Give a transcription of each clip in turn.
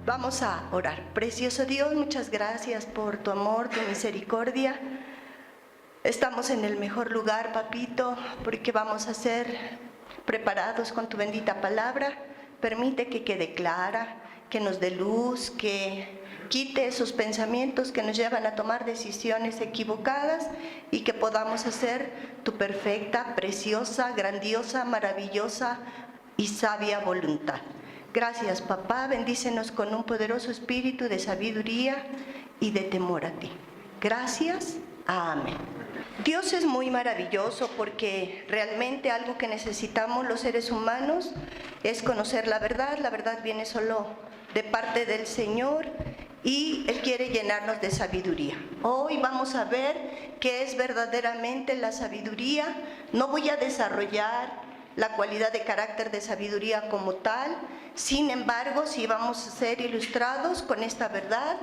Vamos a orar. Precioso Dios, muchas gracias por tu amor, tu misericordia. Estamos en el mejor lugar, papito, porque vamos a ser preparados con tu bendita palabra. Permite que quede clara, que nos dé luz, que quite esos pensamientos que nos llevan a tomar decisiones equivocadas y que podamos hacer tu perfecta, preciosa, grandiosa, maravillosa y sabia voluntad. Gracias, papá, bendícenos con un poderoso espíritu de sabiduría y de temor a ti. Gracias, amén. Dios es muy maravilloso porque realmente algo que necesitamos los seres humanos es conocer la verdad. La verdad viene solo de parte del Señor y Él quiere llenarnos de sabiduría. Hoy vamos a ver qué es verdaderamente la sabiduría. No voy a desarrollar la cualidad de carácter de sabiduría como tal, sin embargo, sí vamos a ser ilustrados con esta verdad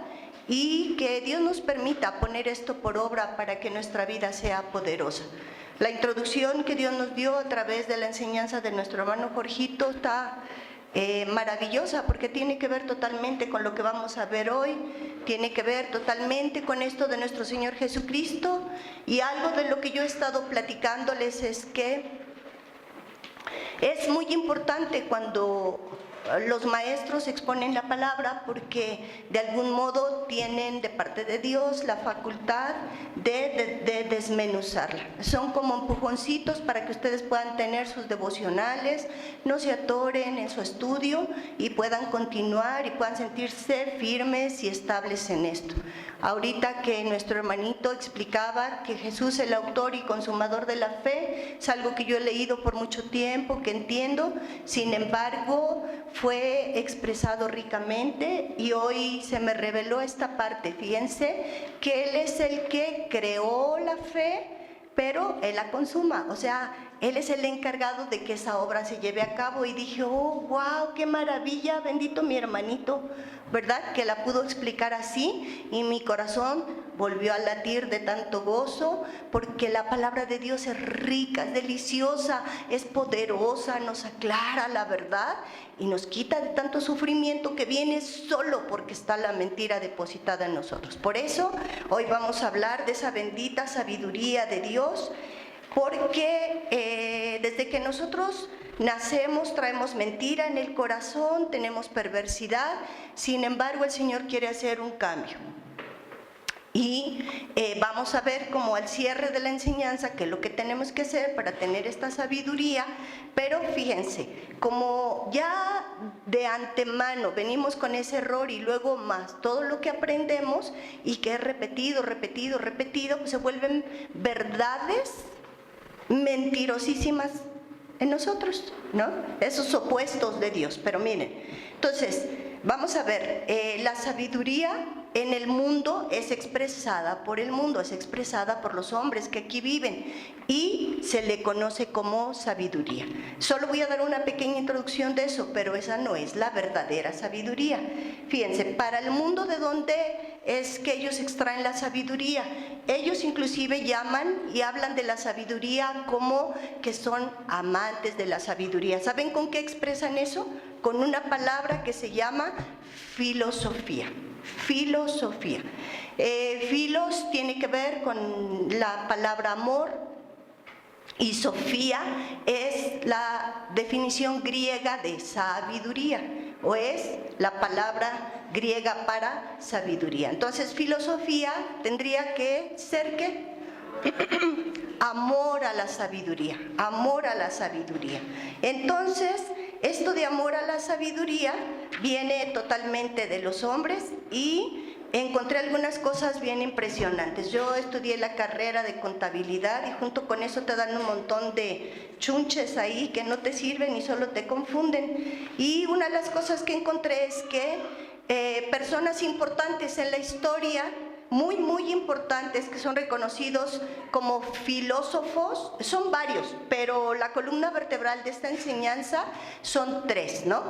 y que Dios nos permita poner esto por obra para que nuestra vida sea poderosa. La introducción que Dios nos dio a través de la enseñanza de nuestro hermano Jorgito está maravillosa porque tiene que ver totalmente con lo que vamos a ver hoy, tiene que ver totalmente con esto de nuestro Señor Jesucristo, y algo de lo que yo he estado platicándoles es que es muy importante cuando los maestros exponen la palabra porque de algún modo tienen de parte de Dios la facultad de desmenuzarla. Son como empujoncitos para que ustedes puedan tener sus devocionales, no se atoren en su estudio y puedan continuar y puedan sentirse firmes y estables en esto. Ahorita que nuestro hermanito explicaba que Jesús es el autor y consumador de la fe, es algo que yo he leído por mucho tiempo, que entiendo, sin embargo fue expresado ricamente y hoy se me reveló esta parte. Fíjense que Él es el que creó la fe, pero Él la consuma, o sea, Él es el encargado de que esa obra se lleve a cabo. Y dije, oh, wow, qué maravilla, bendito mi hermanito, ¿verdad? Que la pudo explicar así y mi corazón volvió a latir de tanto gozo, porque la palabra de Dios es rica, es deliciosa, es poderosa, nos aclara la verdad y nos quita de tanto sufrimiento que viene solo porque está la mentira depositada en nosotros. Por eso hoy vamos a hablar de esa bendita sabiduría de Dios, porque desde que nosotros nacemos traemos mentira en el corazón, tenemos perversidad. Sin embargo, el Señor quiere hacer un cambio. Y vamos a ver como al cierre de la enseñanza qué es lo que tenemos que hacer para tener esta sabiduría. Pero fíjense, como ya de antemano venimos con ese error y luego más todo lo que aprendemos y que es repetido, pues se vuelven verdades mentirosísimas en nosotros, ¿no? Esos opuestos de Dios. Pero miren, entonces vamos a ver, la sabiduría en el mundo es expresada por el mundo, es expresada por los hombres que aquí viven y se le conoce como sabiduría. Solo voy a dar una pequeña introducción de eso, pero esa no es la verdadera sabiduría. Fíjense, para el mundo de donde es que ellos extraen la sabiduría, ellos inclusive llaman y hablan de la sabiduría como que son amantes de la sabiduría. ¿Saben con qué expresan eso? Con una palabra que se llama filosofía. Filosofía. Filos tiene que ver con la palabra amor y sofía es la definición griega de sabiduría, o es la palabra griega para sabiduría. Entonces, filosofía tendría que ser ¿qué? Amor a la sabiduría, amor a la sabiduría. Entonces, esto de amor a la sabiduría viene totalmente de los hombres y encontré algunas cosas bien impresionantes. Yo estudié la carrera de contabilidad y junto con eso te dan un montón de chunches ahí que no te sirven y solo te confunden. Y una de las cosas que encontré es que personas importantes en la historia muy, muy importantes que son reconocidos como filósofos, son varios, pero la columna vertebral de esta enseñanza son tres, ¿no?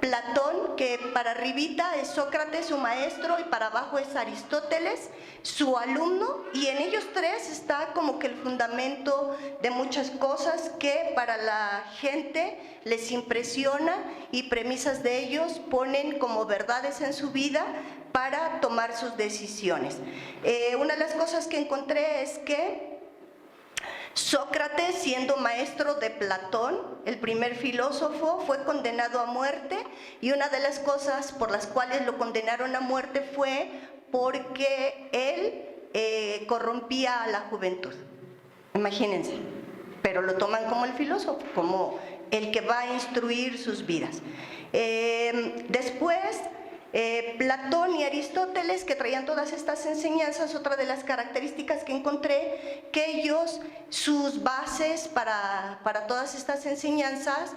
Platón, que para arribita es Sócrates, su maestro, y para abajo es Aristóteles, su alumno, y en ellos tres está como que el fundamento de muchas cosas que para la gente les impresiona y premisas de ellos ponen como verdades en su vida para tomar sus decisiones. Una de las cosas que encontré es que Sócrates, siendo maestro de Platón, el primer filósofo, fue condenado a muerte, y una de las cosas por las cuales lo condenaron a muerte fue porque él corrompía a la juventud. Imagínense, pero lo toman como el filósofo, como el que va a instruir sus vidas. Después, Platón y Aristóteles, que traían todas estas enseñanzas, otra de las características que encontré, que ellos, sus bases para todas estas enseñanzas,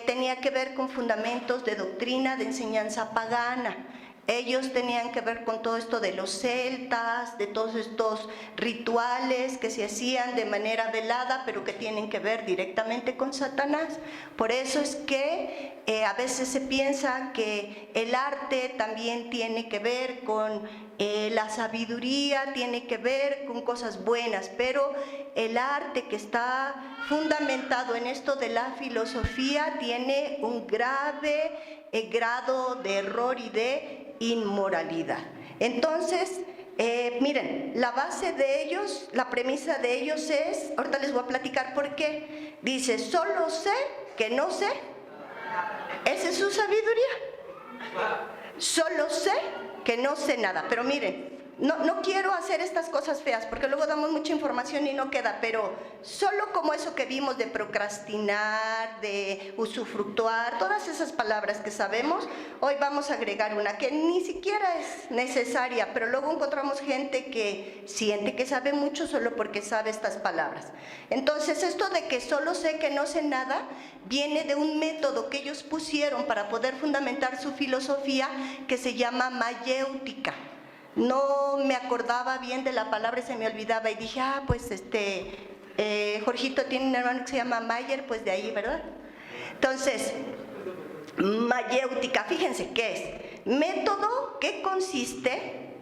tenía que ver con fundamentos de doctrina, de enseñanza pagana. Ellos tenían que ver con todo esto de los celtas, de todos estos rituales que se hacían de manera velada, pero que tienen que ver directamente con Satanás. Por eso es que a veces se piensa que el arte también tiene que ver con la sabiduría, tiene que ver con cosas buenas, pero el arte que está fundamentado en esto de la filosofía tiene un grave grado de error y de inmoralidad. Entonces, miren, la base de ellos, la premisa de ellos es, ahorita les voy a platicar por qué, dice, solo sé que no sé. Esa es su sabiduría. Solo sé que no sé nada. Pero miren, no quiero hacer estas cosas feas porque luego damos mucha información y no queda, pero solo como eso que vimos de procrastinar, de usufructuar, todas esas palabras que sabemos, hoy vamos a agregar una que ni siquiera es necesaria, pero luego encontramos gente que siente que sabe mucho solo porque sabe estas palabras. Entonces, esto de que solo sé que no sé nada viene de un método que ellos pusieron para poder fundamentar su filosofía, que se llama mayéutica. No me acordaba bien de la palabra, se me olvidaba, y dije, pues Jorgito tiene un hermano que se llama Mayer, pues de ahí, ¿verdad? Entonces, mayéutica, fíjense qué es. Método que consiste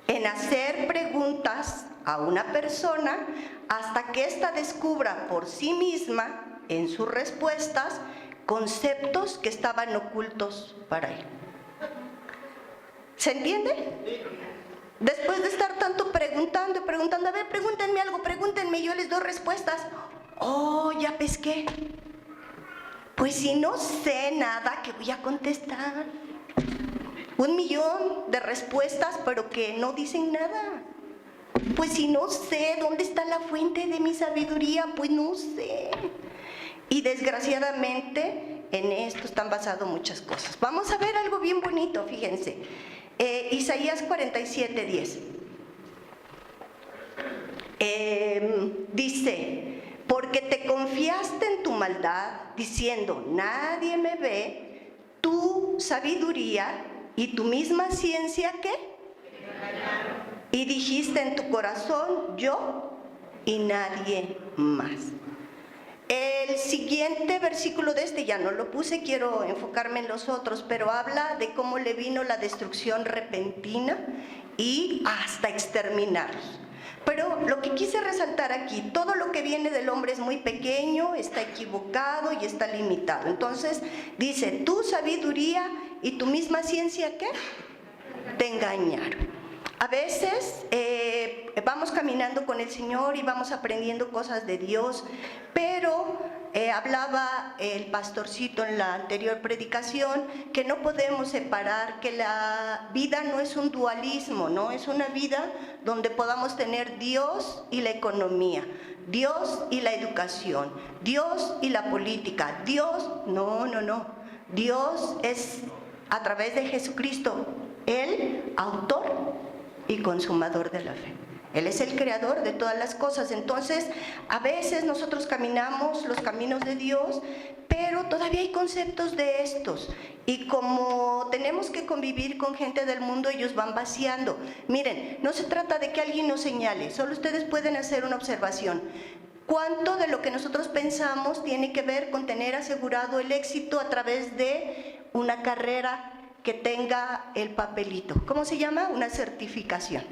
en hacer preguntas a una persona hasta que ésta descubra por sí misma, en sus respuestas, conceptos que estaban ocultos para él. ¿Se entiende? Después de estar tanto preguntando, a ver, pregúntenme algo, pregúntenme, yo les doy respuestas. Oh, ya pesqué. Pues si no sé nada, ¿qué voy a contestar? 1,000,000 de respuestas, pero que no dicen nada. Pues si no sé dónde está la fuente de mi sabiduría, pues no sé. Y desgraciadamente en esto están basadas muchas cosas. Vamos a ver algo bien bonito, fíjense. Isaías 47:10. Dice, porque te confiaste en tu maldad, diciendo, nadie me ve, tu sabiduría y tu misma ciencia, ¿qué? Y dijiste en tu corazón, yo y nadie más. El siguiente versículo de este ya no lo puse, quiero enfocarme en los otros, pero habla de cómo le vino la destrucción repentina y hasta exterminarlos. Pero lo que quise resaltar aquí, todo lo que viene del hombre es muy pequeño, está equivocado y está limitado. Entonces dice, tu sabiduría y tu misma ciencia, ¿qué? Te engañaron. A veces vamos caminando con el Señor y vamos aprendiendo cosas de Dios, pero hablaba el pastorcito en la anterior predicación que no podemos separar, que la vida no es un dualismo, no es una vida donde podamos tener Dios y la economía, Dios y la educación, Dios y la política, Dios, no. Dios es a través de Jesucristo, el autor y consumador de la fe. Él es el creador de todas las cosas. Entonces, a veces nosotros caminamos los caminos de Dios, pero todavía hay conceptos de estos. Y como tenemos que convivir con gente del mundo, ellos van vaciando. Miren, no se trata de que alguien nos señale, solo ustedes pueden hacer una observación. ¿Cuánto de lo que nosotros pensamos tiene que ver con tener asegurado el éxito a través de una carrera que tenga el papelito? ¿Cómo se llama? Una certificación.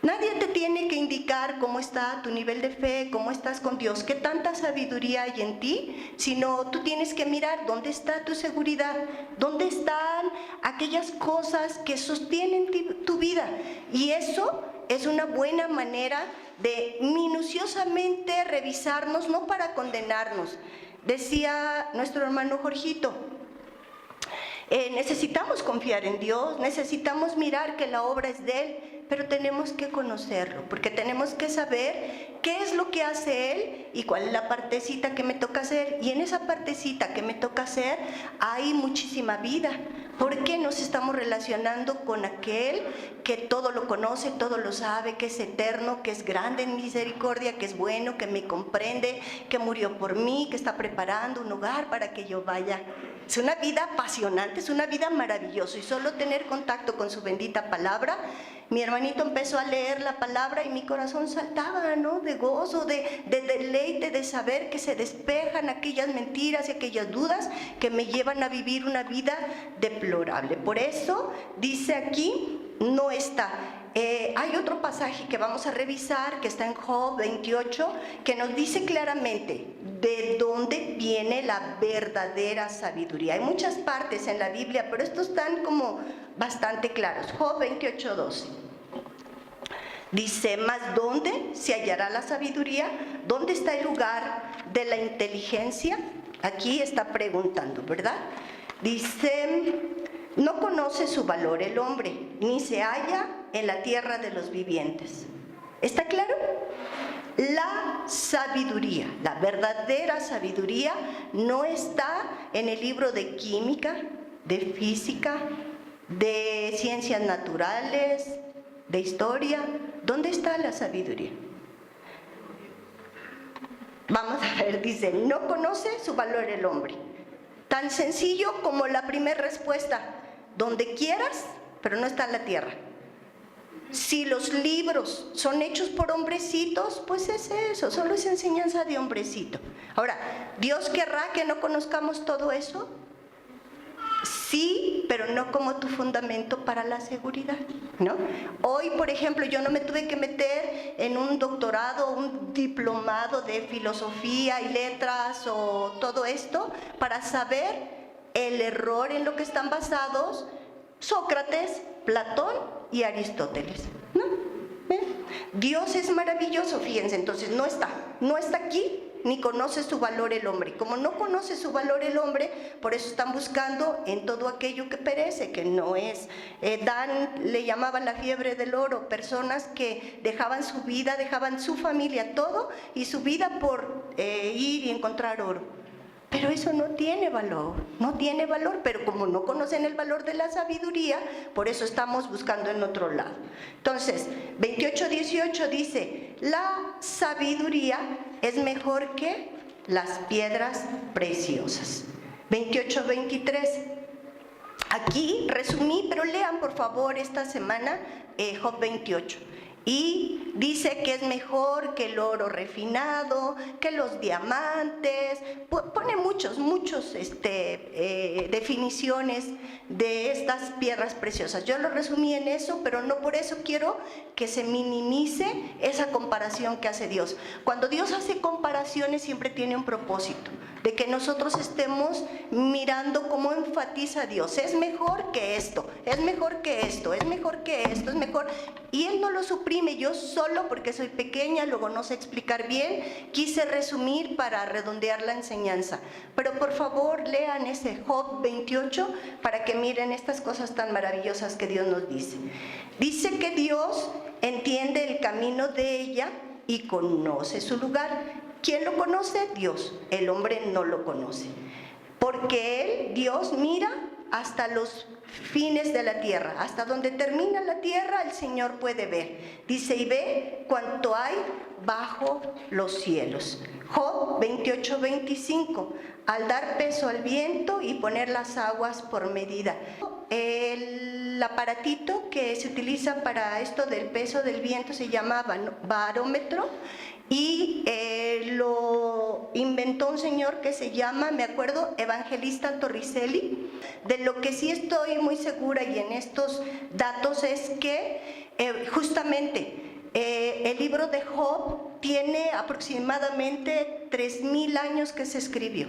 Nadie te tiene que indicar cómo está tu nivel de fe, cómo estás con Dios, qué tanta sabiduría hay en ti, sino tú tienes que mirar dónde está tu seguridad, dónde están aquellas cosas que sostienen tu vida. Y eso es una buena manera de minuciosamente revisarnos, no para condenarnos. Decía nuestro hermano Jorgito, necesitamos confiar en Dios, necesitamos mirar que la obra es de Él, pero tenemos que conocerlo, porque tenemos que saber qué es lo que hace Él y cuál es la partecita que me toca hacer. Y en esa partecita que me toca hacer hay muchísima vida, porque nos estamos relacionando con aquel que todo lo conoce, todo lo sabe, que es eterno, que es grande en misericordia, que es bueno, que me comprende, que murió por mí, que está preparando un hogar para que yo vaya. Es una vida apasionante, es una vida maravillosa, y solo tener contacto con su bendita palabra. Mi hermanito empezó a leer la palabra y mi corazón saltaba, ¿no? De gozo, de deleite, de saber que se despejan aquellas mentiras y aquellas dudas que me llevan a vivir una vida deplorable. Por eso dice aquí, no está. Hay otro pasaje que vamos a revisar, que está en Job 28, que nos dice claramente de dónde viene la verdadera sabiduría. Hay muchas partes en la Biblia, pero estos están como bastante claros. Job 28, 12. Dice, ¿mas dónde se hallará la sabiduría? ¿Dónde está el lugar de la inteligencia? Aquí está preguntando, ¿verdad? Dice, no conoce su valor el hombre, ni se halla en la tierra de los vivientes. ¿Está claro? La sabiduría, la verdadera sabiduría, no está en el libro de química, de física, de ciencias naturales, de historia. ¿Dónde está la sabiduría? Vamos a ver, dice, no conoce su valor el hombre. Tan sencillo como la primera respuesta, donde quieras, pero no está en la tierra. Si los libros son hechos por hombrecitos, pues es eso, solo es enseñanza de hombrecito. Ahora, ¿Dios querrá que no conozcamos todo eso? Sí, pero no como tu fundamento para la seguridad, ¿no? Hoy, por ejemplo, yo no me tuve que meter en un doctorado, un diplomado de filosofía y letras o todo esto para saber el error en lo que están basados Sócrates, Platón y Aristóteles, ¿no? Dios es maravilloso, fíjense, entonces no está aquí, ni conoce su valor el hombre. Como no conoce su valor el hombre, por eso están buscando en todo aquello que perece, que no es. Dan le llamaban la fiebre del oro, personas que dejaban su vida, dejaban su familia, todo, y su vida por ir y encontrar oro. Pero eso no tiene valor, pero como no conocen el valor de la sabiduría, por eso estamos buscando en otro lado. Entonces, 28:18 dice, la sabiduría es mejor que las piedras preciosas. 28:23, aquí resumí, pero lean por favor esta semana Job 28. Y dice que es mejor que el oro refinado, que los diamantes, pone muchos definiciones de estas piedras preciosas. Yo lo resumí en eso, pero no por eso quiero que se minimice esa comparación que hace Dios. Cuando Dios hace comparaciones siempre tiene un propósito, de que nosotros estemos mirando cómo enfatiza Dios. Es mejor que esto, es mejor que esto, es mejor que esto, es mejor. Y Él no lo suprime. Yo solo, porque soy pequeña, luego no sé explicar bien, quise resumir para redondear la enseñanza. Pero por favor lean ese Job 28 para que miren estas cosas tan maravillosas que Dios nos dice. Dice que Dios entiende el camino de ella y conoce su lugar. ¿Quién lo conoce? Dios. El hombre no lo conoce. Porque Él, Dios, mira hasta los fines de la tierra. Hasta donde termina la tierra, el Señor puede ver. Dice, y ve cuánto hay bajo los cielos. Job 28:25. Al dar peso al viento y poner las aguas por medida. El aparatito que se utiliza para esto del peso del viento se llama barómetro, y lo inventó un señor que se llama, me acuerdo, Evangelista Torricelli. De lo que sí estoy muy segura y en estos datos es que justamente el libro de Job tiene aproximadamente 3000 años que se escribió.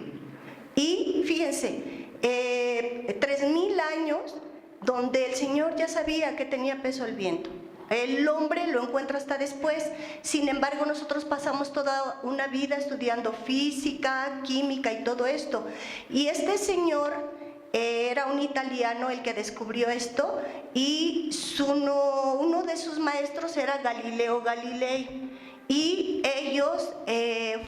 Y fíjense, 3000 años donde el Señor ya sabía que tenía peso el viento. El hombre lo encuentra hasta después. Sin embargo, nosotros pasamos toda una vida estudiando física, química y todo esto. Y este señor era un italiano el que descubrió esto, y uno de sus maestros era Galileo Galilei. Y ellos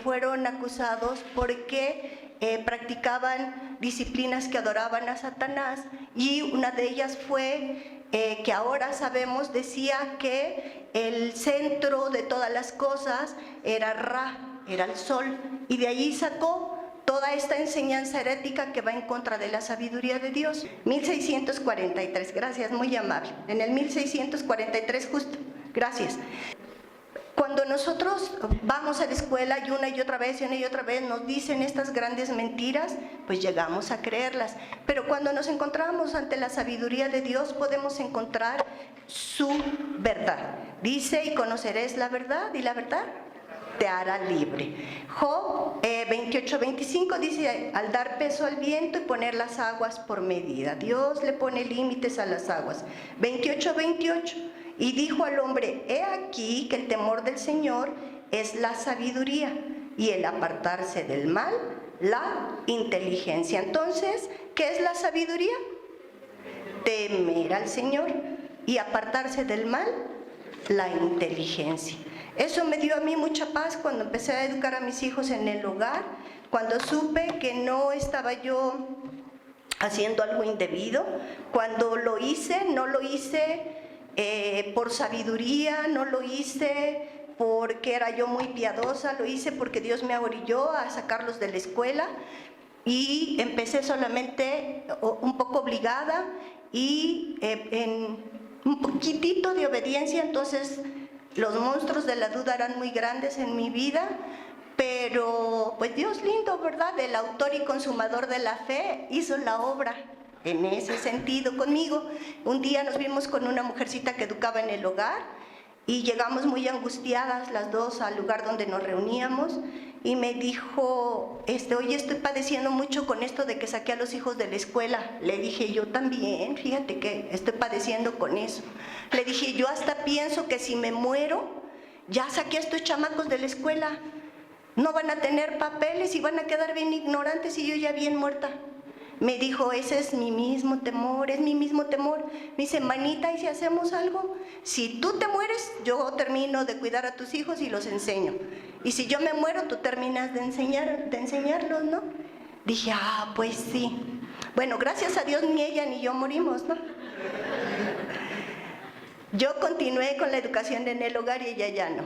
fueron acusados porque practicaban disciplinas que adoraban a Satanás, y una de ellas fue que ahora sabemos, decía que el centro de todas las cosas era Ra, era el sol, y de allí sacó toda esta enseñanza herética que va en contra de la sabiduría de Dios. 1643, gracias, muy amable. En el 1643 justo, gracias. Cuando nosotros vamos a la escuela y una y otra vez nos dicen estas grandes mentiras, pues llegamos a creerlas. Pero cuando nos encontramos ante la sabiduría de Dios, podemos encontrar su verdad. Dice, y conoceréis la verdad, y la verdad te hará libre. Job 28:25 dice, al dar peso al viento y poner las aguas por medida. Dios le pone límites a las aguas. 28:28. Y dijo al hombre, he aquí que el temor del Señor es la sabiduría, y el apartarse del mal, la inteligencia. Entonces, ¿qué es la sabiduría? Temer al Señor, y apartarse del mal, la inteligencia. Eso me dio a mí mucha paz cuando empecé a educar a mis hijos en el hogar, cuando supe que no estaba yo haciendo algo indebido. Cuando lo hice, no lo hice por sabiduría, no lo hice porque era yo muy piadosa, lo hice porque Dios me orilló a sacarlos de la escuela, y empecé solamente un poco obligada y en un poquitito de obediencia. Entonces los monstruos de la duda eran muy grandes en mi vida, pero pues Dios lindo, ¿verdad? El autor y consumador de la fe hizo la obra en ese sentido conmigo. Un día nos vimos con una mujercita que educaba en el hogar, y llegamos muy angustiadas las dos al lugar donde nos reuníamos, y me dijo, oye, estoy padeciendo mucho con esto de que saqué a los hijos de la escuela. Le dije, yo también, fíjate que estoy padeciendo con eso. Le dije, yo hasta pienso que si me muero, ya saqué a estos chamacos de la escuela, no van a tener papeles y van a quedar bien ignorantes, y yo ya bien muerta. Me dijo, ese es mi mismo temor, es mi mismo temor. Me dice, manita, ¿y si hacemos algo? Si tú te mueres, yo termino de cuidar a tus hijos y los enseño. Y si yo me muero, tú terminas de enseñarlos, ¿no? Dije, pues sí. Bueno, gracias a Dios ni ella ni yo morimos, ¿no? Yo continué con la educación en el hogar y ella ya no.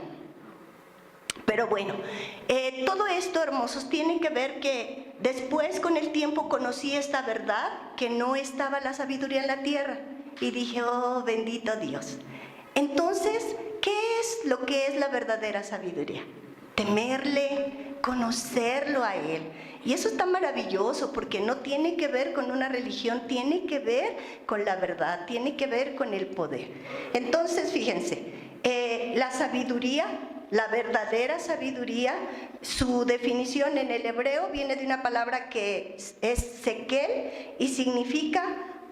Pero bueno, todo esto, hermosos, tiene que ver que después con el tiempo conocí esta verdad, que no estaba la sabiduría en la tierra, y dije, oh, bendito Dios. Entonces, ¿qué es lo que es la verdadera sabiduría? Temerle, conocerlo a Él. Y eso está maravilloso, porque no tiene que ver con una religión, tiene que ver con la verdad, tiene que ver con el poder. Entonces, fíjense, la sabiduría, la verdadera sabiduría, su definición en el hebreo viene de una palabra que es sekel y significa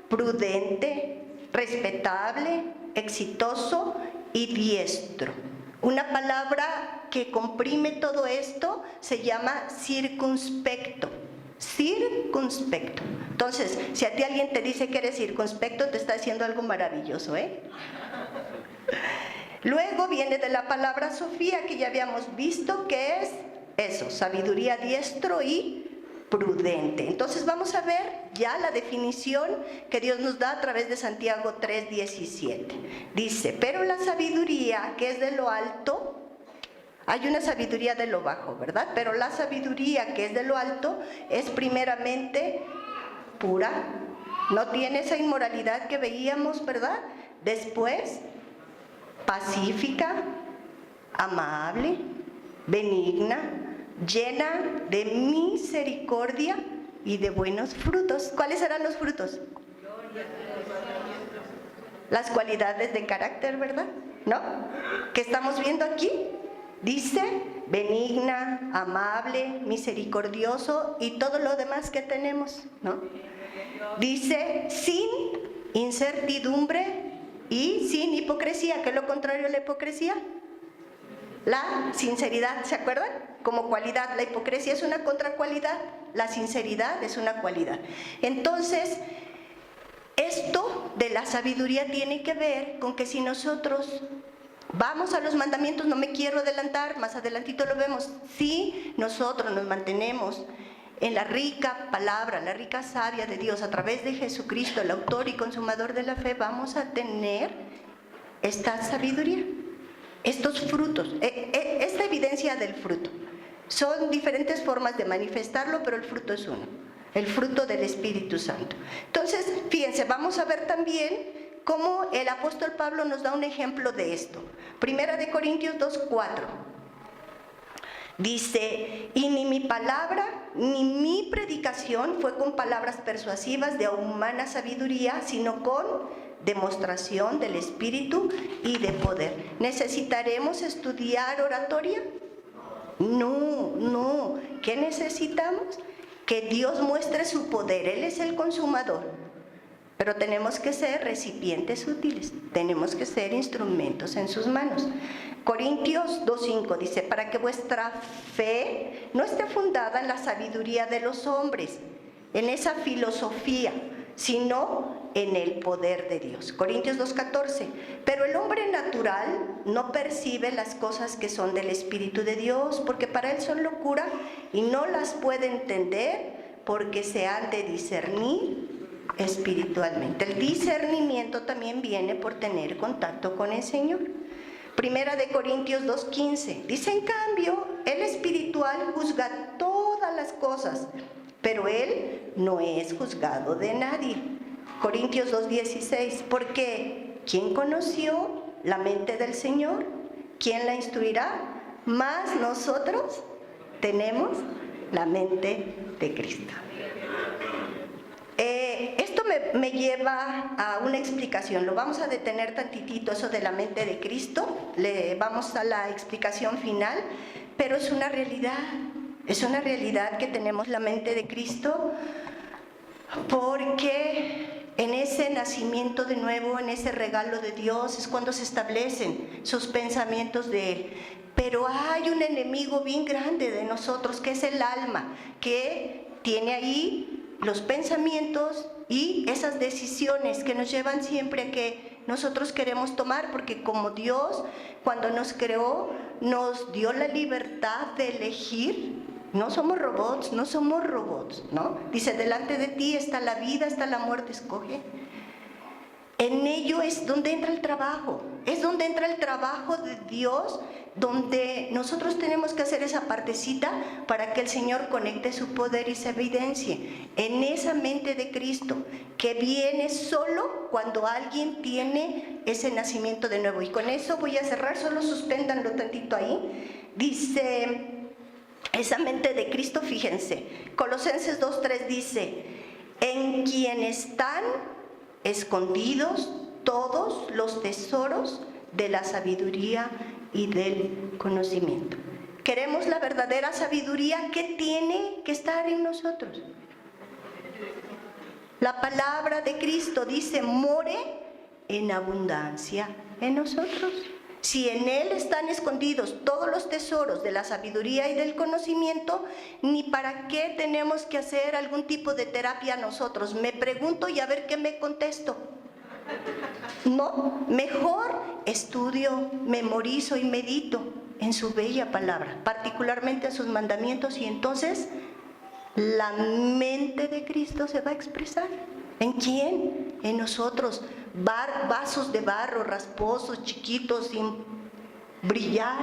prudente, respetable, exitoso y diestro. Una palabra que comprime todo esto se llama circunspecto. Circunspecto. Entonces, si a ti alguien te dice que eres circunspecto, te está haciendo algo maravilloso, ¿eh? Luego viene de la palabra Sofía, que ya habíamos visto que es eso, sabiduría, diestro y prudente. Entonces vamos a ver ya la definición que Dios nos da a través de Santiago 3:17. Dice, pero la sabiduría que es de lo alto, hay una sabiduría de lo bajo, ¿verdad? Pero la sabiduría que es de lo alto es primeramente pura, no tiene esa inmoralidad que veíamos, ¿verdad? Después, pacífica, amable, benigna, llena de misericordia y de buenos frutos. ¿Cuáles serán los frutos? Las cualidades de carácter, ¿verdad? ¿No? ¿Qué estamos viendo aquí? Dice benigna, amable, misericordioso y todo lo demás que tenemos, ¿no? Dice sin incertidumbre y sin hipocresía. ¿Qué es lo contrario a la hipocresía? La sinceridad, ¿se acuerdan? Como cualidad, la hipocresía es una contracualidad, la sinceridad es una cualidad. Entonces, esto de la sabiduría tiene que ver con que si nosotros vamos a los mandamientos, no me quiero adelantar, más adelantito lo vemos, si nosotros nos mantenemos en la rica palabra, la rica savia de Dios a través de Jesucristo, el autor y consumador de la fe, vamos a tener esta sabiduría. Estos frutos, esta evidencia del fruto, son diferentes formas de manifestarlo, pero el fruto es uno, el fruto del Espíritu Santo. Entonces, fíjense, vamos a ver también cómo el apóstol Pablo nos da un ejemplo de esto. Primera de Corintios 2:4. Dice, y ni mi palabra ni mi predicación fue con palabras persuasivas de humana sabiduría, sino con demostración del Espíritu y de poder. ¿Necesitaremos estudiar oratoria? No. ¿Qué necesitamos? Que Dios muestre su poder. Él es el consumador. Pero tenemos que ser recipientes útiles. Tenemos que ser instrumentos en sus manos. Corintios 2:5 dice, para que vuestra fe no esté fundada en la sabiduría de los hombres, en esa filosofía, sino en el poder de Dios. Corintios 2:14, pero el hombre natural no percibe las cosas que son del Espíritu de Dios, porque para él son locura y no las puede entender porque se han de discernir espiritualmente. El discernimiento también viene por tener contacto con el Señor. Primera de Corintios 2:15 dice, en cambio, el espiritual juzga todas las cosas, pero él no es juzgado de nadie. Corintios 2:16, porque ¿quién conoció la mente del Señor? ¿Quién la instruirá? Mas nosotros tenemos la mente de Cristo. Esto me lleva a una explicación. Lo vamos a detener tantitito, eso de la mente de Cristo. Vamos a la explicación final, pero es una realidad. Es una realidad que tenemos la mente de Cristo, porque en ese nacimiento de nuevo, en ese regalo de Dios, es cuando se establecen sus pensamientos de Él. Pero hay un enemigo bien grande de nosotros, que es el alma, que tiene ahí los pensamientos y esas decisiones que nos llevan siempre a que nosotros queremos tomar, porque como Dios, cuando nos creó, nos dio la libertad de elegir. No somos robots, ¿no? Dice, delante de ti está la vida, está la muerte, escoge. En ello es donde entra el trabajo, es donde entra el trabajo de Dios, donde nosotros tenemos que hacer esa partecita para que el Señor conecte su poder y se evidencie en esa mente de Cristo, que viene solo cuando alguien tiene ese nacimiento de nuevo. Y con eso voy a cerrar, solo suspéndanlo tantito ahí. Dice, esa mente de Cristo, fíjense, Colosenses 2:3 dice, en quien están escondidos todos los tesoros de la sabiduría y del conocimiento. ¿Queremos la verdadera sabiduría? ¿Qué tiene que estar en nosotros? La palabra de Cristo dice, more en abundancia en nosotros. Si en Él están escondidos todos los tesoros de la sabiduría y del conocimiento, ni para qué tenemos que hacer algún tipo de terapia nosotros. Me pregunto y a ver qué me contesto. No, mejor estudio, memorizo y medito en su bella palabra, particularmente en sus mandamientos, y entonces La mente de Cristo se va a expresar. ¿En quién? En nosotros. Vasos de barro, rasposos, chiquitos, sin brillar.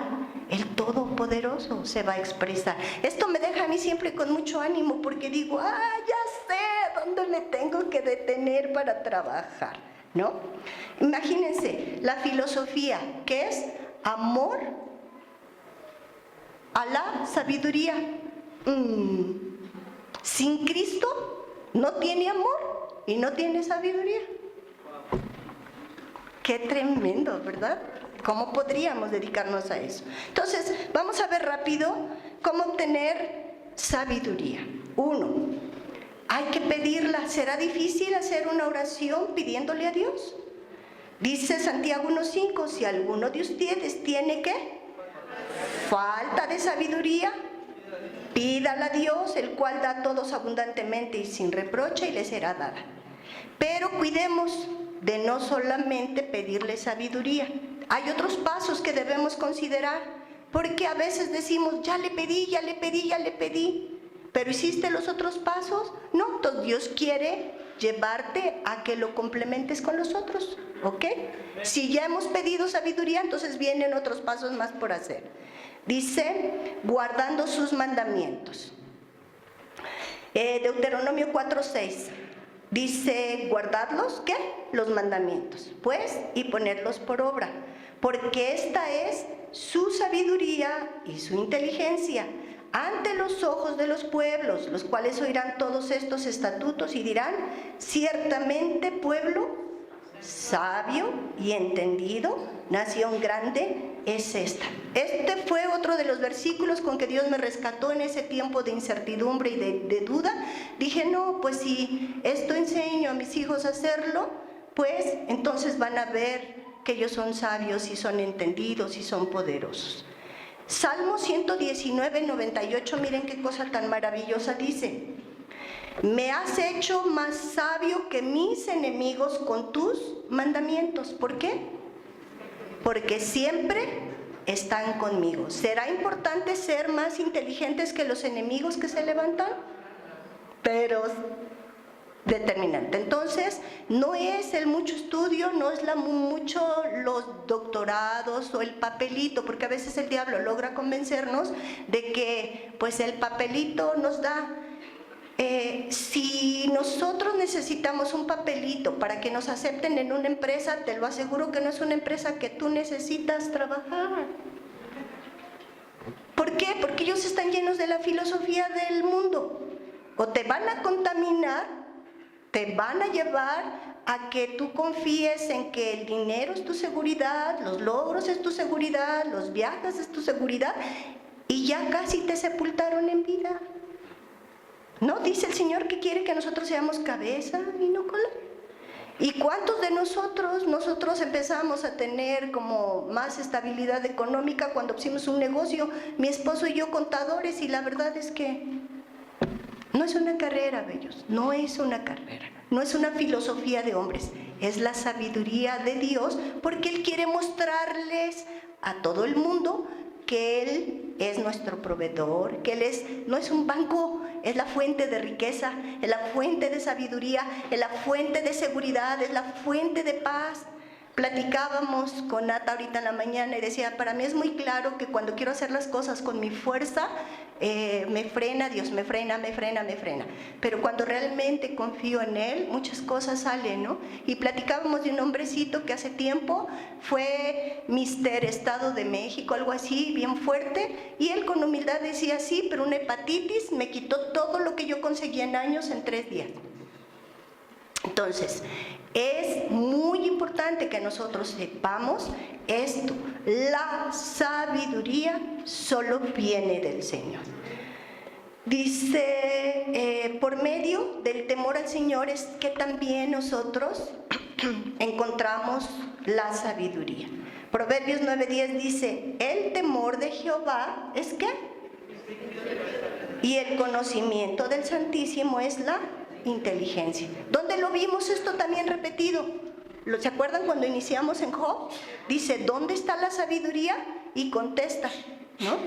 El Todopoderoso se va a expresar. Esto me deja a mí siempre con mucho ánimo, porque digo, ya sé dónde me tengo que detener para trabajar, ¿no? Imagínense, la filosofía, que es amor a la sabiduría. Sin Cristo no tiene amor y no tiene sabiduría. Qué tremendo, ¿verdad? ¿Cómo podríamos dedicarnos a eso? Entonces, vamos a ver rápido cómo obtener sabiduría. 1, hay que pedirla. ¿Será difícil hacer una oración pidiéndole a Dios? Dice Santiago 1:5, si alguno de ustedes tiene ¿qué? Falta de sabiduría, pídala a Dios, el cual da a todos abundantemente y sin reproche, y le será dada. Pero cuidemos de no solamente pedirle sabiduría. Hay otros pasos que debemos considerar, porque a veces decimos, ya le pedí, ya le pedí, ya le pedí, pero ¿hiciste los otros pasos? No, entonces Dios quiere llevarte a que lo complementes con los otros, ¿ok? Si ya hemos pedido sabiduría, entonces vienen otros pasos más por hacer. Dice, guardando sus mandamientos. Deuteronomio 4:6. Dice, guardadlos, ¿qué? Los mandamientos, pues, y ponerlos por obra, porque esta es su sabiduría y su inteligencia ante los ojos de los pueblos, los cuales oirán todos estos estatutos y dirán, ciertamente pueblo sabio y entendido, nación grande es esta. Este fue otro de los versículos con que Dios me rescató en ese tiempo de incertidumbre y de duda. Dije, no, pues si esto enseño a mis hijos a hacerlo, pues entonces van a ver que ellos son sabios y son entendidos y son poderosos. Salmo 119:98, miren qué cosa tan maravillosa dice. Me has hecho más sabio que mis enemigos con tus mandamientos. ¿Por qué? Porque siempre están conmigo. ¿Será importante ser más inteligentes que los enemigos que se levantan? Pero determinante. Entonces, no es el mucho estudio, no es mucho los doctorados o el papelito, porque a veces el diablo logra convencernos de que pues el papelito nos da. Si nosotros necesitamos un papelito para que nos acepten en una empresa, te lo aseguro que no es una empresa que tú necesitas trabajar. ¿Por qué? Porque ellos están llenos de la filosofía del mundo. O te van a contaminar, te van a llevar a que tú confíes en que el dinero es tu seguridad, los logros es tu seguridad, los viajes es tu seguridad, y ya casi te sepultaron en vida. ¿No? Dice el Señor que quiere que nosotros seamos cabeza y no cola. ¿Y cuántos de nosotros empezamos a tener como más estabilidad económica cuando pusimos un negocio? Mi esposo y yo contadores, y la verdad es que no es una carrera, bellos, no es una carrera, no es una filosofía de hombres, es la sabiduría de Dios, porque Él quiere mostrarles a todo el mundo que Él es nuestro proveedor, que Él no es un banco, es la fuente de riqueza, es la fuente de sabiduría, es la fuente de seguridad, es la fuente de paz. Platicábamos con Nata ahorita en la mañana y decía, para mí es muy claro que cuando quiero hacer las cosas con mi fuerza, me frena Dios, me frena. Pero cuando realmente confío en Él, muchas cosas salen, ¿no? Y platicábamos de un hombrecito que hace tiempo fue Mister Estado de México, algo así, bien fuerte, y él con humildad decía, sí, pero una hepatitis me quitó todo lo que yo conseguí en años en 3 días. Entonces, es muy importante que nosotros sepamos esto. La sabiduría solo viene del Señor. Dice, por medio del temor al Señor es que también nosotros encontramos la sabiduría. Proverbios 9:10 dice, el temor de Jehová es ¿qué? Y el conocimiento del Santísimo es la inteligencia. ¿Dónde lo vimos esto también repetido? ¿Se acuerdan cuando iniciamos en Job? Dice, ¿dónde está la sabiduría? Y contesta, ¿no?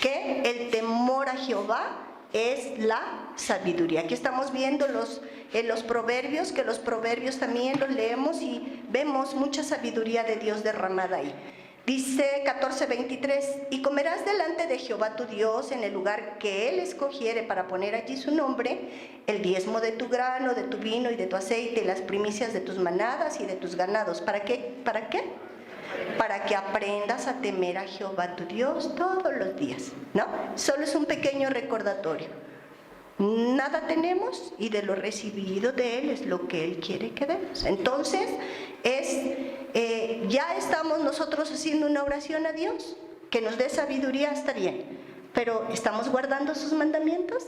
Que el temor a Jehová es la sabiduría. Aquí estamos viendo los proverbios, que los proverbios también los leemos y vemos mucha sabiduría de Dios derramada ahí. Dice 14:23, y comerás delante de Jehová tu Dios en el lugar que Él escogiere para poner allí su nombre, el diezmo de tu grano, de tu vino y de tu aceite, y las primicias de tus manadas y de tus ganados. ¿Para qué? ¿Para qué? Para que aprendas a temer a Jehová tu Dios todos los días, ¿no? Solo es un pequeño recordatorio. Nada tenemos y de lo recibido de Él es lo que Él quiere que demos. Entonces, ya estamos nosotros haciendo una oración a Dios, que nos dé sabiduría, está bien, pero ¿estamos guardando sus mandamientos?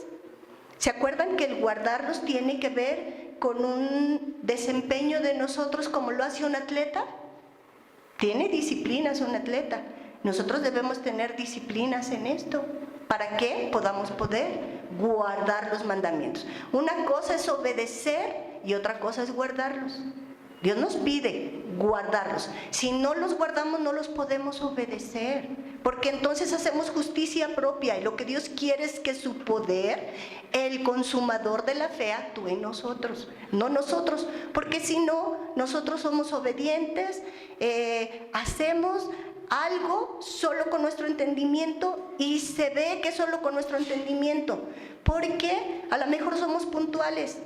¿Se acuerdan que el guardarlos tiene que ver con un desempeño de nosotros como lo hace un atleta? Tiene disciplinas un atleta. Nosotros debemos tener disciplinas en esto, para que podamos poder guardar los mandamientos. Una cosa es obedecer y otra cosa es guardarlos. Dios nos pide guardarlos. Si no los guardamos, no los podemos obedecer, porque entonces hacemos justicia propia, y lo que Dios quiere es que su poder, el consumador de la fe, actúe en nosotros, no nosotros, porque si no, nosotros somos obedientes, hacemos algo solo con nuestro entendimiento y se ve que solo con nuestro entendimiento, porque a lo mejor somos puntuales,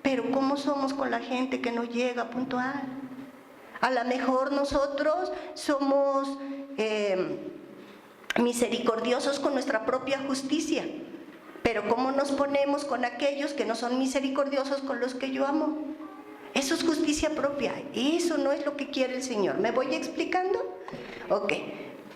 pero ¿cómo somos con la gente que no llega puntual? A lo mejor nosotros somos misericordiosos con nuestra propia justicia, pero ¿cómo nos ponemos con aquellos que no son misericordiosos con los que yo amo? Eso es justicia propia, eso no es lo que quiere el Señor. ¿Me voy explicando? Ok,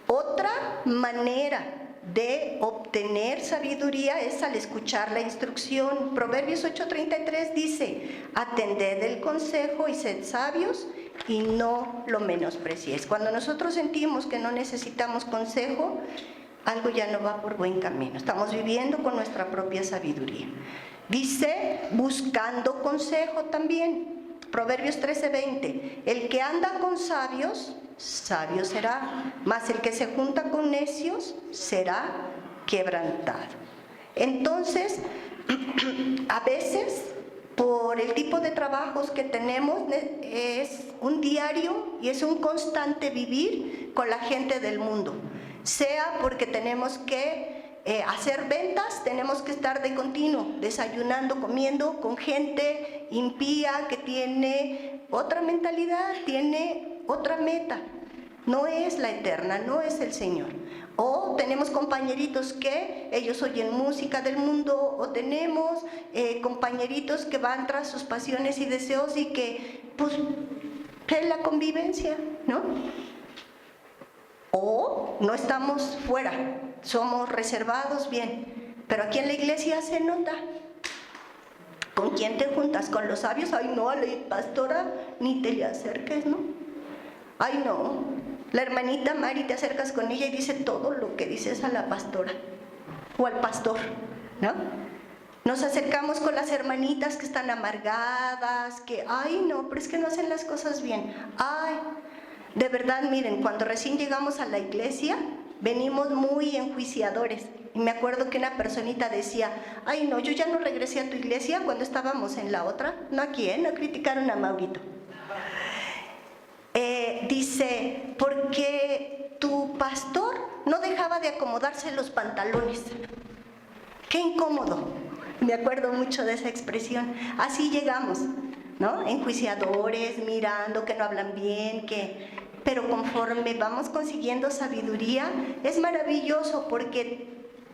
otra manera de obtener sabiduría es al escuchar la instrucción. Proverbios 8:33 dice, atended el consejo y sed sabios y no lo menospreciéis. Cuando nosotros sentimos que no necesitamos consejo, algo ya no va por buen camino. Estamos viviendo con nuestra propia sabiduría. Dice, buscando consejo también. Proverbios 13:20, el que anda con sabios, sabio será, mas el que se junta con necios será quebrantado. Entonces, a veces, por el tipo de trabajos que tenemos, es un diario y es un constante vivir con la gente del mundo. Sea porque tenemos que hacer ventas, tenemos que estar de continuo, desayunando, comiendo con gente impía que tiene otra mentalidad, tiene otra meta. No es la eterna, no es el Señor. O tenemos compañeritos que ellos oyen música del mundo, o tenemos compañeritos que van tras sus pasiones y deseos y que, pues, es la convivencia, ¿no? O no estamos fuera, somos reservados, bien, pero aquí en la iglesia se nota. ¿Con quién te juntas? ¿Con los sabios? Ay, no, a la pastora ni te le acerques, ¿no? Ay, no, la hermanita Mari, te acercas con ella y dice todo lo que dices a la pastora o al pastor, ¿no? Nos acercamos con las hermanitas que están amargadas, que, ay, no, pero es que no hacen las cosas bien. Ay, de verdad, miren, cuando recién llegamos a la iglesia, venimos muy enjuiciadores. Y me acuerdo que una personita decía, ay, no, yo ya no regresé a tu iglesia cuando estábamos en la otra. No aquí, no criticaron a Maurito. Dice, porque tu pastor no dejaba de acomodarse los pantalones. Qué incómodo. Me acuerdo mucho de esa expresión. Así llegamos, ¿no? Enjuiciadores, mirando que no hablan bien, pero conforme vamos consiguiendo sabiduría, es maravilloso porque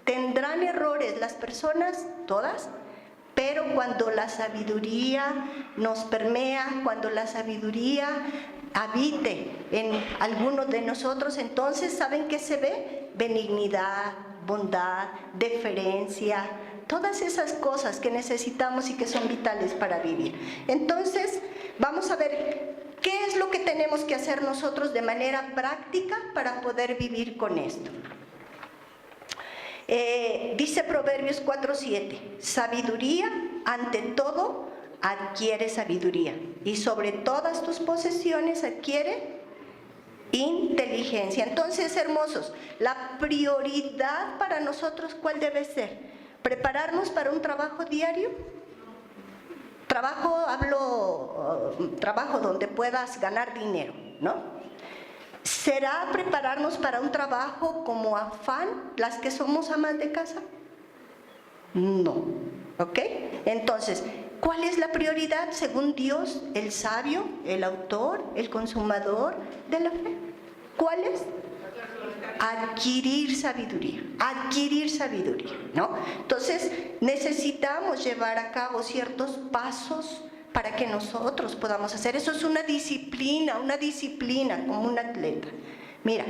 tendrán errores las personas, todas, pero cuando la sabiduría nos permea, cuando la sabiduría habite en alguno de nosotros, entonces, ¿saben qué se ve? Benignidad, bondad, deferencia, todas esas cosas que necesitamos y que son vitales para vivir. Entonces, vamos a ver qué es lo que tenemos que hacer nosotros de manera práctica para poder vivir con esto. Dice Proverbios 4:7, sabiduría ante todo adquiere sabiduría y sobre todas tus posesiones adquiere inteligencia. Entonces, hermosos, la prioridad para nosotros, ¿cuál debe ser? ¿Prepararnos para un trabajo diario? Trabajo donde puedas ganar dinero, ¿no? ¿Será prepararnos para un trabajo como afán, las que somos amas de casa? No, ¿ok? Entonces, ¿cuál es la prioridad según Dios, el sabio, el autor, el consumador de la fe? ¿Cuál es? Adquirir sabiduría, ¿no? Entonces, necesitamos llevar a cabo ciertos pasos para que nosotros podamos hacer. Eso es una disciplina, como un atleta. Mira,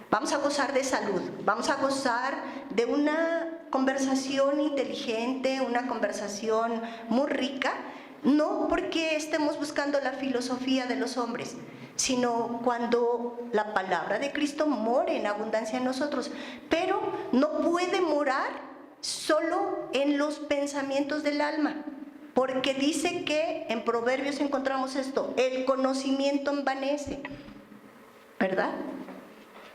vamos a gozar de salud, vamos a gozar de una conversación inteligente, una conversación muy rica, no porque estemos buscando la filosofía de los hombres, sino cuando la palabra de Cristo more en abundancia en nosotros, pero no puede morar solo en los pensamientos del alma, porque dice que en Proverbios encontramos esto: el conocimiento envanece, ¿verdad?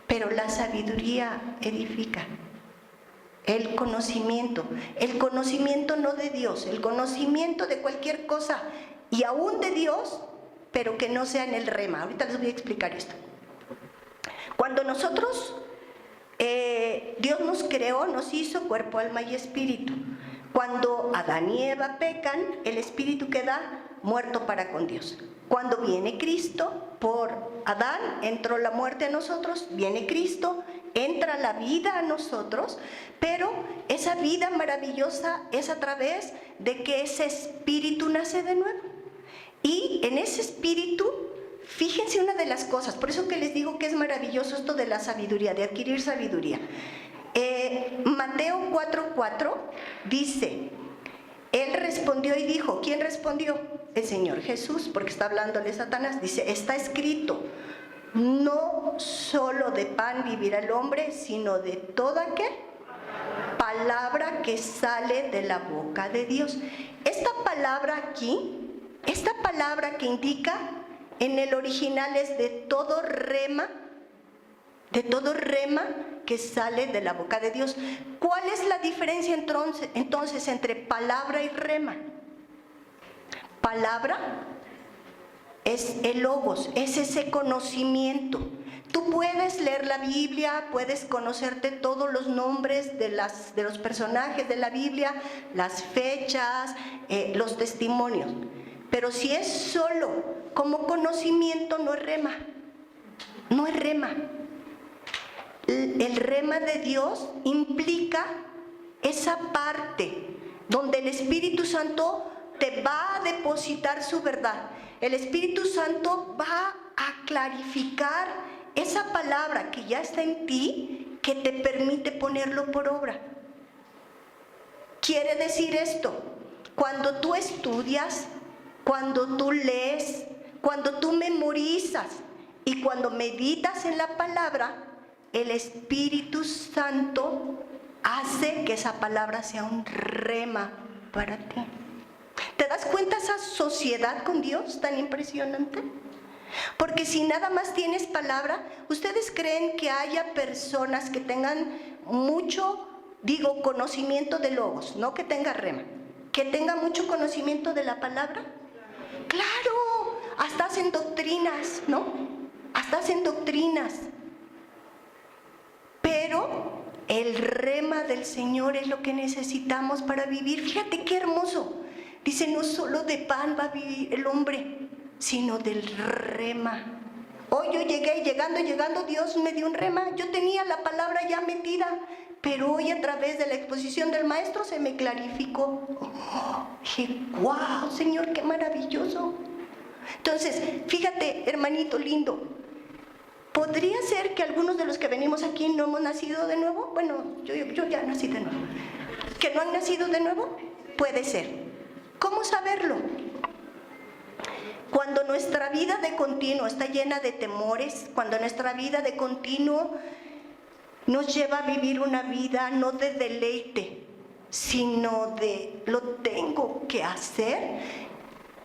Pero la sabiduría edifica. El conocimiento no de Dios, el conocimiento de cualquier cosa, y aún de Dios, pero que no sea en el rema. Ahorita les voy a explicar esto. Cuando nosotros, Dios nos creó, nos hizo cuerpo, alma y espíritu. Cuando Adán y Eva pecan, el espíritu queda muerto para con Dios. Cuando viene Cristo, por Adán entró la muerte a nosotros, viene Cristo, entra la vida a nosotros, pero esa vida maravillosa es a través de que ese espíritu nace de nuevo. Y en ese espíritu, fíjense una de las cosas, por eso que les digo que es maravilloso esto de la sabiduría, de adquirir sabiduría. Mateo 4:4 dice: Él respondió y dijo, ¿quién respondió? El Señor Jesús, porque está hablándole Satanás. Dice, está escrito, no solo de pan vivirá el hombre, sino de toda, ¿qué? Palabra que sale de la boca de Dios. Esta palabra aquí, esta palabra que indica en el original es de todo rema que sale de la boca de Dios. ¿Cuál es la diferencia entonces entre palabra y rema? Palabra es el logos, es ese conocimiento. Tú puedes leer la Biblia, puedes conocerte todos los nombres de los personajes de la Biblia, las fechas, los testimonios. Pero si es solo como conocimiento, no es rema. No es rema. El rema de Dios implica esa parte donde el Espíritu Santo te va a depositar su verdad. El Espíritu Santo va a clarificar esa palabra que ya está en ti, que te permite ponerlo por obra. Quiere decir esto: cuando tú estudias, cuando tú lees, cuando tú memorizas y cuando meditas en la palabra, el Espíritu Santo hace que esa palabra sea un rema para ti. ¿Te das cuenta esa sociedad con Dios tan impresionante? Porque si nada más tienes palabra, ¿ustedes creen que haya personas que tengan mucho, conocimiento de logos, no que tenga rema, que tenga mucho conocimiento de la palabra? ¡Claro! Hasta hacen doctrinas, ¿no? Hasta hacen doctrinas. Pero el rema del Señor es lo que necesitamos para vivir. Fíjate qué hermoso. Dice, no solo de pan va a vivir el hombre, sino del rema. Hoy yo llegando, Dios me dio un rema. Yo tenía la palabra ya metida, pero hoy a través de la exposición del maestro se me clarificó. Dije, wow, Señor, qué maravilloso. Entonces, fíjate, hermanito lindo, ¿podría ser que algunos de los que venimos aquí no hemos nacido de nuevo? Bueno, yo ya nací de nuevo. ¿Que no han nacido de nuevo? Puede ser. ¿Cómo saberlo? Cuando nuestra vida de continuo está llena de temores, cuando nuestra vida de continuo nos lleva a vivir una vida no de deleite, sino de lo tengo que hacer,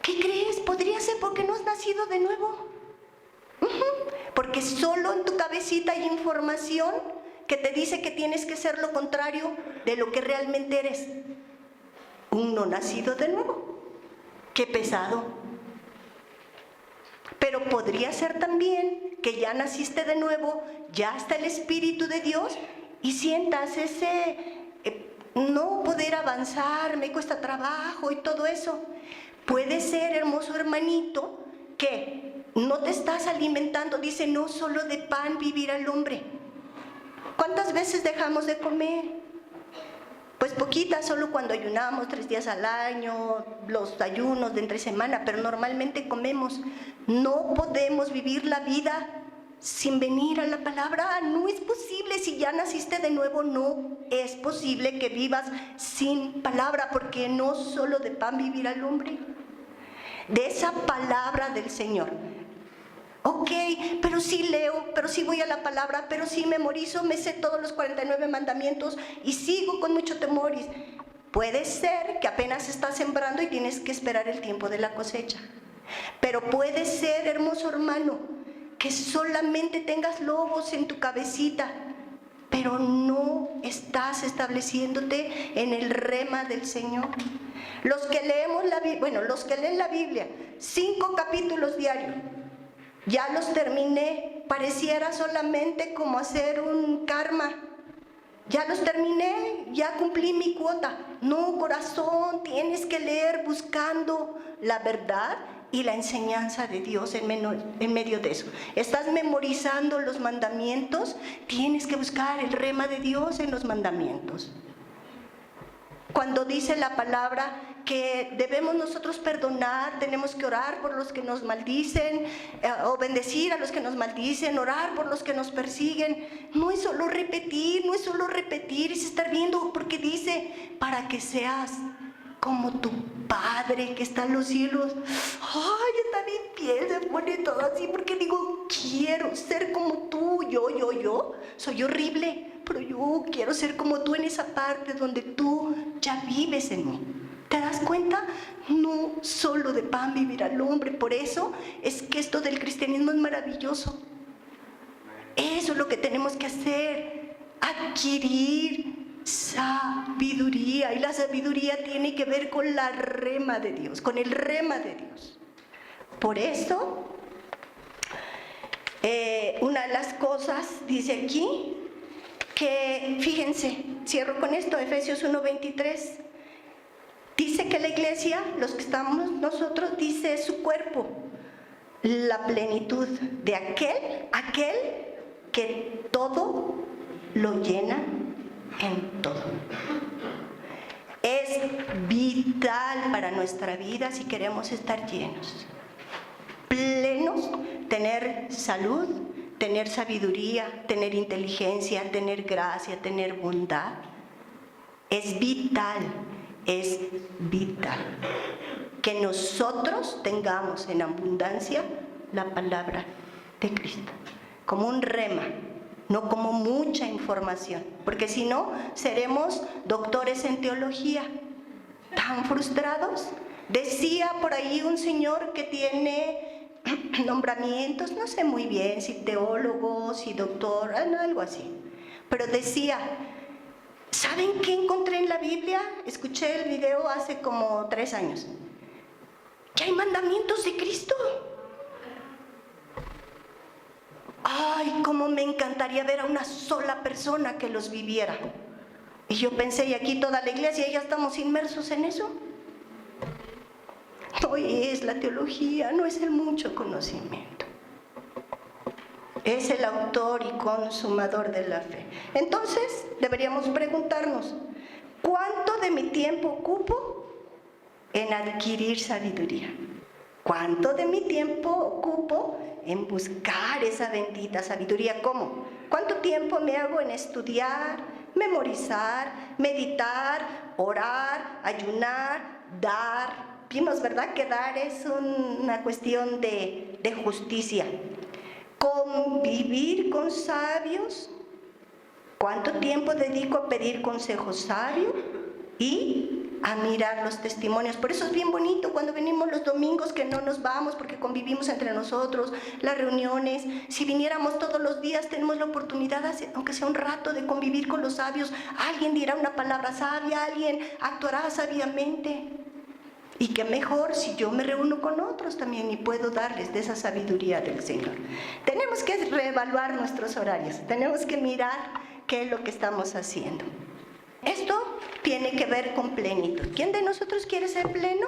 ¿qué crees? Podría ser porque no has nacido de nuevo. Porque solo en tu cabecita hay información que te dice que tienes que ser lo contrario de lo que realmente eres. Un no nacido de nuevo. Qué pesado. Pero podría ser también que ya naciste de nuevo, ya está el Espíritu de Dios y sientas ese no poder avanzar, me cuesta trabajo y todo eso. Puede ser, hermoso hermanito, que no te estás alimentando. Dice, no solo de pan vivirá el hombre. ¿Cuántas veces dejamos de comer? Pues poquitas, solo cuando ayunamos 3 días al año, los ayunos de entre semana, pero normalmente comemos. No podemos vivir la vida sin venir a la palabra. No es posible. Si ya naciste de nuevo, no es posible que vivas sin palabra, porque no solo de pan vivirá el hombre. De esa palabra del Señor. Ok, pero sí leo, pero sí voy a la palabra, pero sí memorizo, me sé todos los 49 mandamientos y sigo con mucho temor. Puede ser que apenas estás sembrando y tienes que esperar el tiempo de la cosecha. Pero puede ser, hermoso hermano, que solamente tengas lobos en tu cabecita, pero no estás estableciéndote en el rema del Señor. Los que leemos la Biblia, bueno, los que leen la Biblia, 5 capítulos diarios, ya los terminé, pareciera solamente como hacer un karma. Ya los terminé, ya cumplí mi cuota. No, corazón, tienes que leer buscando la verdad y la enseñanza de Dios en medio de eso. Estás memorizando los mandamientos, tienes que buscar el rema de Dios en los mandamientos. Cuando dice la palabra que debemos nosotros perdonar, tenemos que orar por los que nos maldicen, o bendecir a los que nos maldicen, orar por los que nos persiguen. No es solo repetir, es estar viendo, porque dice, para que seas como tu Padre que está en los cielos. Ay, está mi piel, se pone todo así, porque digo, quiero ser como tú. Yo soy horrible, pero yo quiero ser como tú en esa parte donde tú ya vives en mí. ¿Te das cuenta? No solo de pan vivirá el hombre. Por eso es que esto del cristianismo es maravilloso. Eso es lo que tenemos que hacer, adquirir sabiduría. Y la sabiduría tiene que ver con la rema de Dios, con el rema de Dios. Por eso, una de las cosas, dice aquí, que fíjense, cierro con esto, Efesios 1:23. Dice que la iglesia, los que estamos nosotros, dice su cuerpo, la plenitud de aquel que todo lo llena en todo. Es vital para nuestra vida si queremos estar llenos, plenos, tener salud, tener sabiduría, tener inteligencia, tener gracia, tener bondad. Es vital que nosotros tengamos en abundancia la palabra de Cristo, como un rema, no como mucha información, porque si no, seremos doctores en teología, tan frustrados. Decía por ahí un señor que tiene nombramientos, no sé muy bien si teólogo, si doctor, algo así, pero decía, ¿saben qué encontré en la Biblia? Escuché el video hace como 3 años. Que hay mandamientos de Cristo. Ay, cómo me encantaría ver a una sola persona que los viviera. Y yo pensé, y aquí toda la iglesia ya estamos inmersos en eso. No es la teología, no es el mucho conocimiento. Es el autor y consumador de la fe. Entonces, deberíamos preguntarnos, ¿cuánto de mi tiempo ocupo en adquirir sabiduría? ¿Cuánto de mi tiempo ocupo en buscar esa bendita sabiduría? ¿Cómo? ¿Cuánto tiempo me hago en estudiar, memorizar, meditar, orar, ayunar, dar? Vimos, ¿verdad?, que dar es una cuestión de justicia. Convivir con sabios. ¿Cuánto tiempo dedico a pedir consejo sabio? Y a mirar los testimonios. Por eso es bien bonito cuando venimos los domingos, que no nos vamos porque convivimos entre nosotros, las reuniones. Si viniéramos todos los días, tenemos la oportunidad, aunque sea un rato, de convivir con los sabios. Alguien dirá una palabra sabia, alguien actuará sabiamente. Y qué mejor si yo me reúno con otros también y puedo darles de esa sabiduría del Señor. Tenemos que reevaluar nuestros horarios, tenemos que mirar qué es lo que estamos haciendo. Esto tiene que ver con plenitud. ¿Quién de nosotros quiere ser pleno?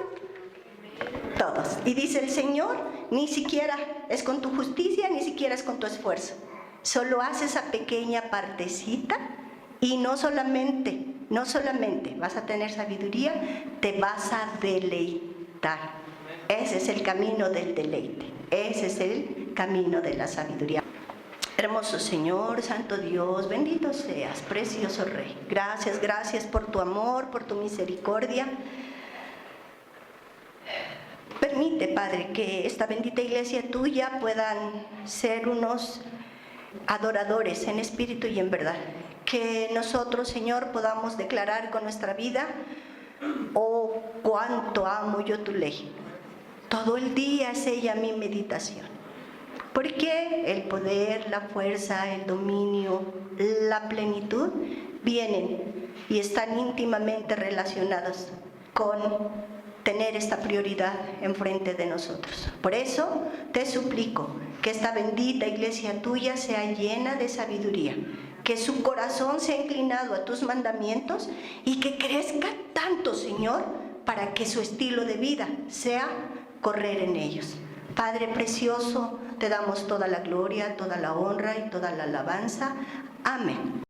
Todos. Y dice el Señor, ni siquiera es con tu justicia, ni siquiera es con tu esfuerzo. Solo haz esa pequeña partecita y no solamente vas a tener sabiduría, te vas a deleitar. Ese es el camino del deleite, ese es el camino de la sabiduría. Hermoso Señor, Santo Dios, bendito seas, precioso Rey. Gracias, gracias por tu amor, por tu misericordia. Permite, Padre, que esta bendita iglesia tuya puedan ser unos adoradores en espíritu y en verdad. Que nosotros, Señor, podamos declarar con nuestra vida: oh, cuánto amo yo tu ley. Todo el día es ella mi meditación. Porque el poder, la fuerza, el dominio, la plenitud vienen y están íntimamente relacionados con tener esta prioridad enfrente de nosotros. Por eso te suplico que esta bendita iglesia tuya sea llena de sabiduría, que su corazón sea inclinado a tus mandamientos y que crezca tanto, Señor, para que su estilo de vida sea correr en ellos. Padre precioso, te damos toda la gloria, toda la honra y toda la alabanza. Amén.